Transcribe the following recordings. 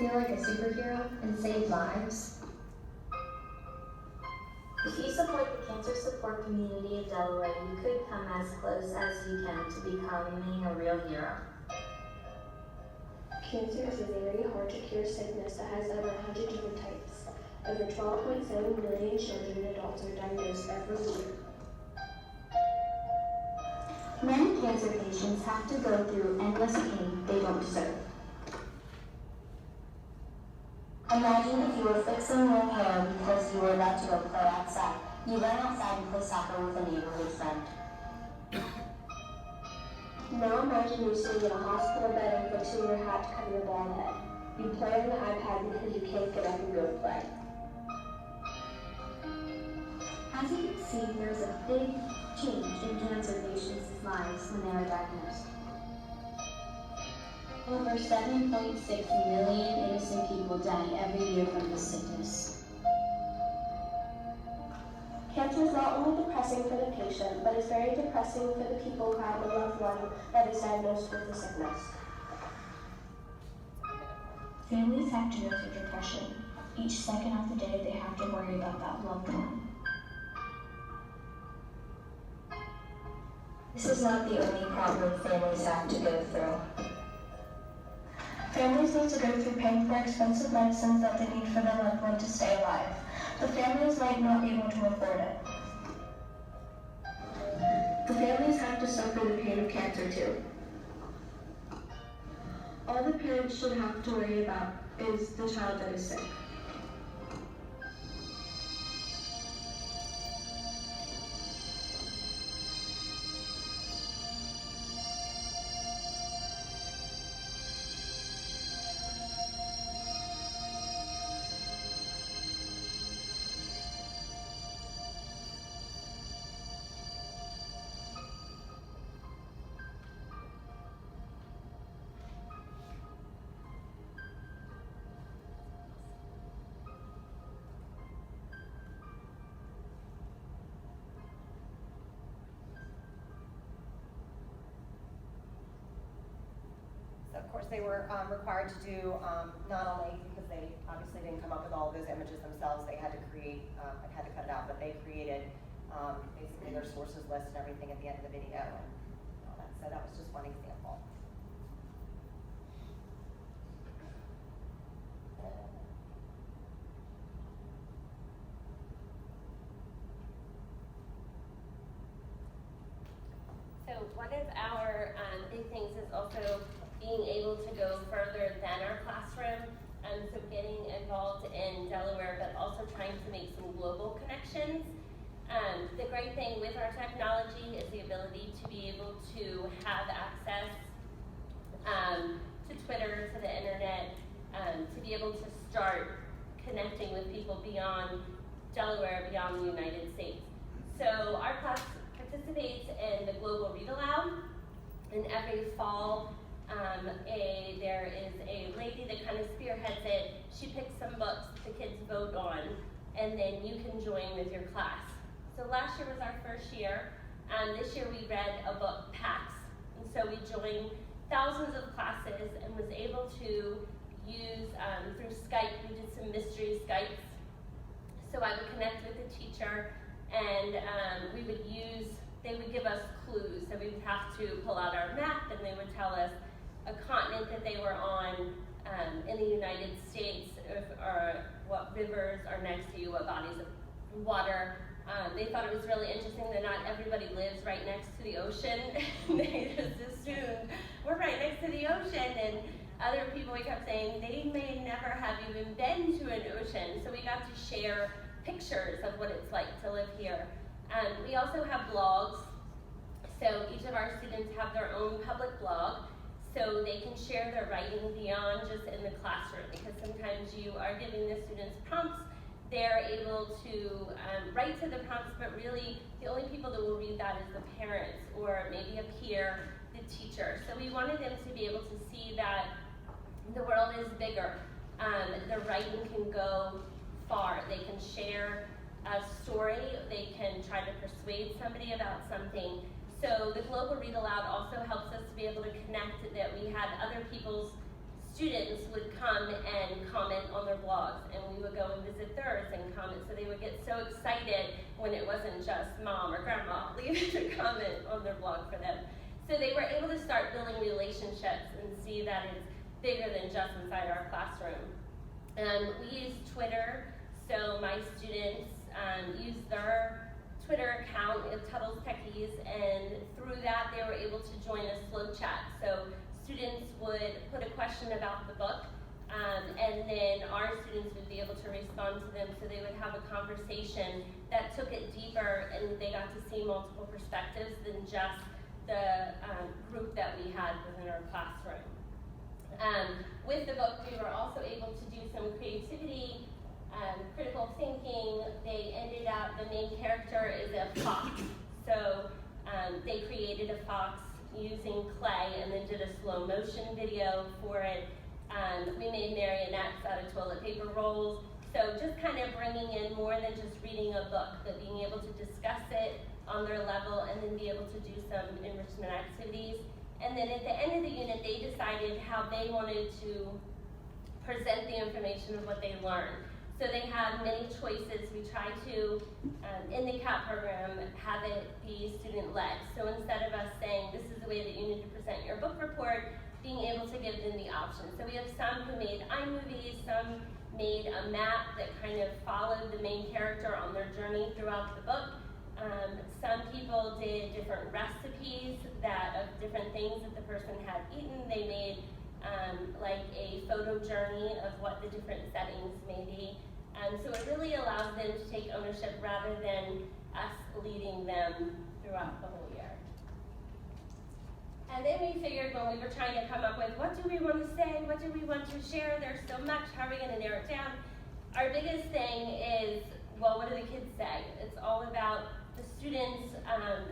feel like a superhero and save lives? If you support the cancer support community of Delaware, you could come as close as you can to becoming a real hero. Cancer is a very hard to cure sickness that has over 100 different types. Over 12.7 million children and adults are diagnosed every year. Many cancer patients have to go through endless pain they don't deserve. Imagine if you were fixing your hair because you were about to go play outside. You ran outside and play soccer with a neighborhood friend. Now imagine you sitting in a hospital bed and fixing your hat to cover your bald head. You play on the iPad because you can't get up and go play. As you can see, there's a big change in cancer patients' lives when they are diagnosed. Over 7.6 million innocent people die every year from this sickness. Cancer is not only depressing for the patient, but it's very depressing for the people who have a loved one that is diagnosed with the sickness. Families have to go through depression. Each second of the day, they have to worry about that loved one. This is not the only problem families have to go through. Families need to go through paying for expensive medicines that they need for their loved one to stay alive. The families might not be able to afford it. The families have to suffer the pain of cancer too. All the parents should have to worry about is the child that is sick. Of course, they were required to do not only because they obviously didn't come up with all of those images themselves, they had to create, had to cut it out, but they created basically their sources list and everything at the end of the video and all that. So that was just one example. So one of our big things is also being able to go further than our classroom. So getting involved in Delaware, but also trying to make some global connections. The great thing with our technology is the ability to be able to have access to Twitter, to the internet, to be able to start connecting with people beyond Delaware, beyond the United States. So our class participates in the Global Read Aloud, and every fall there is a lady that kind of spearheads it. She picks some books the kids vote on, and then you can join with your class. So last year was our first year. This year we read a book, PAX, and so we joined thousands of classes and was able to use, through Skype, we did some mystery Skypes. So I would connect with the teacher, and we would use, they would give us clues. So we would have to pull out our map, and they would tell us a continent that they were on in the United States, or what rivers are next to you, what bodies of water. They thought it was really interesting that not everybody lives right next to the ocean. They just assumed we're right next to the ocean, and other people, we kept saying they may never have even been to an ocean. So we got to share pictures of what it's like to live here. We also have blogs. So each of our students have their own public blog, so they can share their writing beyond just in the classroom, because sometimes you are giving the students prompts, they're able to write to the prompts, but really the only people that will read that is the parents, or maybe a peer, the teacher. So we wanted them to be able to see that the world is bigger. The writing can go far. They can share a story, they can try to persuade somebody about something. So the Global Read Aloud also helps us to be able to connect that we had other people's students would come and comment on their blogs, and we would go and visit theirs and comment. So they would get so excited when it wasn't just mom or grandma leaving a comment on their blog for them. So they were able to start building relationships and see that it's bigger than just inside our classroom. We use Twitter, so my students use their Twitter account of Tuttle's Techies, and through that they were able to join a slow chat. So students would put a question about the book, and then our students would be able to respond to them, so they would have a conversation that took it deeper, and they got to see multiple perspectives than just the group that we had within our classroom. With the book, we were also able to do some creativity, critical thinking. They ended up, the main character is a fox. So they created a fox using clay and then did a slow motion video for it. We made marionettes out of toilet paper rolls. So just kind of bringing in more than just reading a book, but being able to discuss it on their level and then be able to do some enrichment activities. And then at the end of the unit, they decided how they wanted to present the information of what they learned. So they had many choices. We tried to, in the CAP program, have it be student-led. So instead of us saying, this is the way that you need to present your book report, being able to give them the options. So we have some who made iMovies, some made a map that kind of followed the main character on their journey throughout the book. Some people did different recipes of different things that the person had eaten. They made like a photo journey of what the different settings may be. So it really allows them to take ownership rather than us leading them throughout the whole year. And then we figured when we were trying to come up with what do we want to say, what do we want to share, there's so much, how are we going to narrow it down? Our biggest thing is, well, what do the kids say? It's all about the students,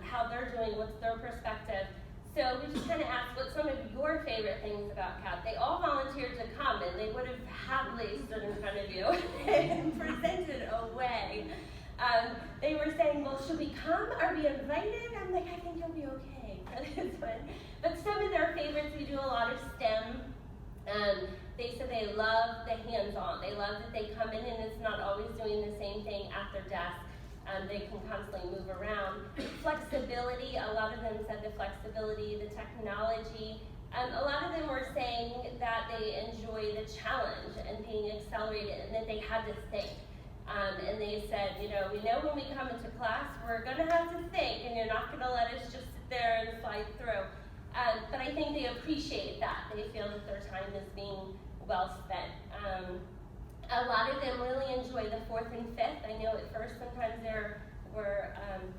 how they're doing, what's their perspective. So we just kind of asked, what's some of your favorite things about CAP? They all volunteered to come, and they would have happily stood in front of you and presented away. They were saying, well, should we come? Are we invited? I'm like, I think you'll be okay for this one. But some of their favorites, we do a lot of STEM. They said they love the hands-on. They love that they come in and it's not always doing the same thing at their desk. They can constantly move around. Flexibility, a lot of them said the flexibility, the technology. A lot of them were saying that they enjoy the challenge and being accelerated and that they had to think. And they said, you know, we know when we come into class, we're gonna have to think and you're not gonna let us just sit there and slide through. But I think they appreciate that. They feel that their time is being well spent. A lot of them really enjoy the 4th and 5th. I know at first sometimes there were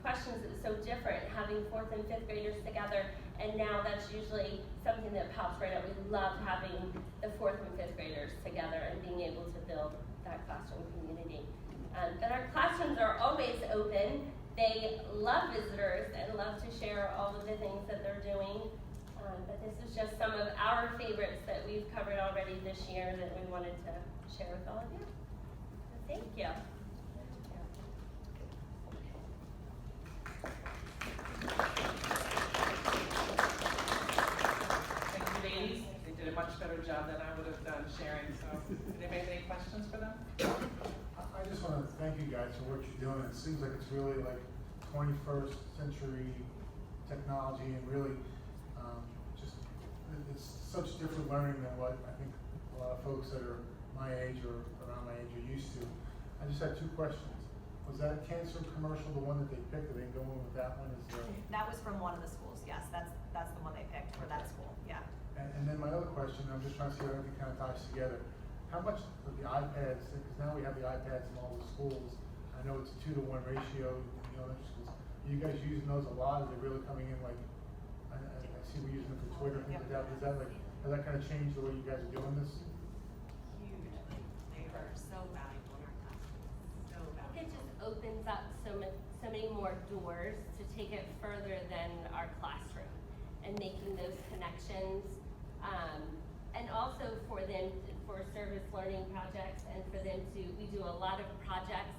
questions that was so different having 4th and 5th graders together, and now that's usually something that pops right up. We love having the 4th and 5th graders together and being able to build that classroom community. But our classrooms are always open. They love visitors and love to share all of the things that they're doing. But this is just some of our favorites that we've covered already this year that we wanted to share with all of you. So thank you. Thank you, ladies. They did a much better job than I would have done sharing. So, did anybody have any questions for them? I just want to thank you guys for what you're doing. It seems like it's really like 21st century technology and really it's such different learning than what I think a lot of folks that are my age or around my age are used to. I just had 2 questions. Was that cancer commercial the one that they picked? Did they go in with that one? That was from one of the schools, yes. That's the one they picked for that school, yeah. And then my other question, I'm just trying to see how everything kind of ties together. How much of the iPads, because now we have the iPads in all the schools, I know it's a 2-to-1 ratio in the elementary schools. Are you guys using those a lot? Are they really coming in like, I see we're using them for Twitter, things like that. Is that like, has that kind of changed the way you guys are doing this? Hugely. They are so valuable in our classrooms. So valuable. It just opens up so many more doors to take it further than our classroom and making those connections. And also for them, for service learning projects and for them to, we do a lot of projects.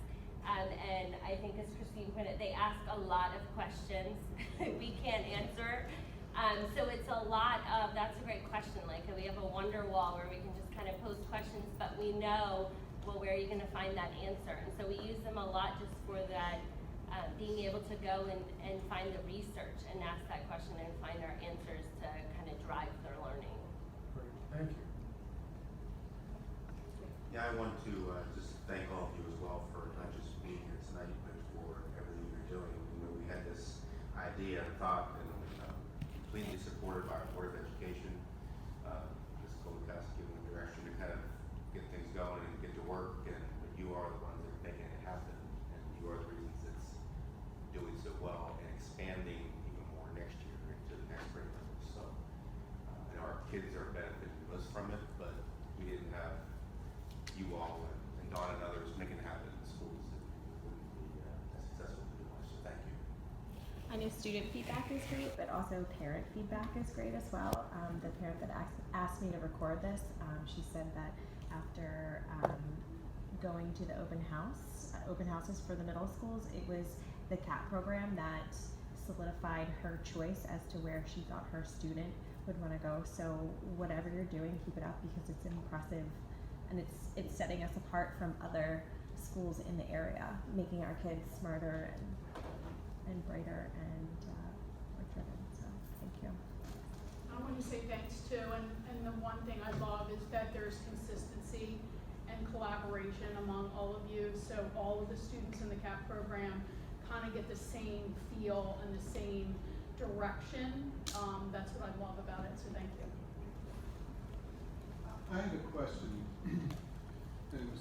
And I think as Christine pointed, they ask a lot of questions we can't answer. So it's a lot of, that's a great question, like we have a wonder wall where we can just kind of pose questions, but we know, well, where are you gonna find that answer? And so we use them a lot just for that, being able to go and find the research and ask that question and find our answers to kind of drive their learning. Great, thank you. Yeah, I want to just thank all of you as well for not just being here tonight, but for everything you're doing. You know, we had this idea and thought, and completely supported by our Board of Education. Ms. Kolakowski giving the direction to kind of get things going and get to work, and you are the ones that are making it happen, and you are the reasons it's doing so well and expanding even more next year into the next grade level. So, and our kids are benefiting most from it, but we didn't have you all and Dawn and others making it happen in schools, it wouldn't be as successful as we want. So thank you. I know student feedback is great, but also parent feedback is great as well. The parent that asked me to record this, she said that after going to the open houses for the middle schools, it was the CAP program that solidified her choice as to where she thought her student would want to go. So whatever you're doing, keep it up because it's impressive, and it's setting us apart from other schools in the area, making our kids smarter and brighter and more driven. So thank you. I want to say thanks too, and the one thing I love is that there's consistency and collaboration among all of you. So all of the students in the CAP program kind of get the same feel and the same direction. That's what I love about it. So thank you. I have a question, and it was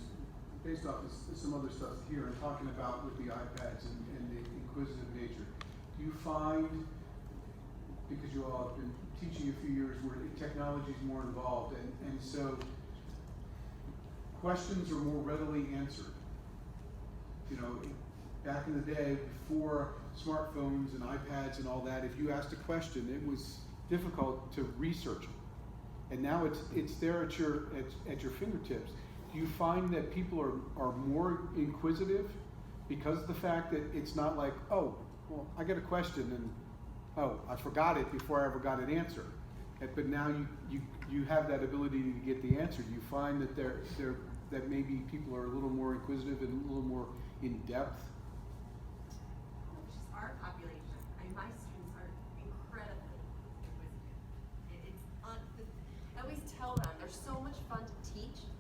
based off of some other stuff here, and talking about with the iPads and the inquisitive nature. Do you find, because you all have been teaching a few years, where technology is more involved, and so questions are more readily answered? You know, back in the day, before smartphones and iPads and all that, if you asked a question, it was difficult to research it. And now it's there at your fingertips. Do you find that people are more inquisitive because of the fact that it's not like, oh, well, I got a question and oh, I forgot it before I ever got an answer. But now you have that ability to get the answer. Do you find that that maybe people are a little more inquisitive and a little more in depth? Which is our population. I mean, my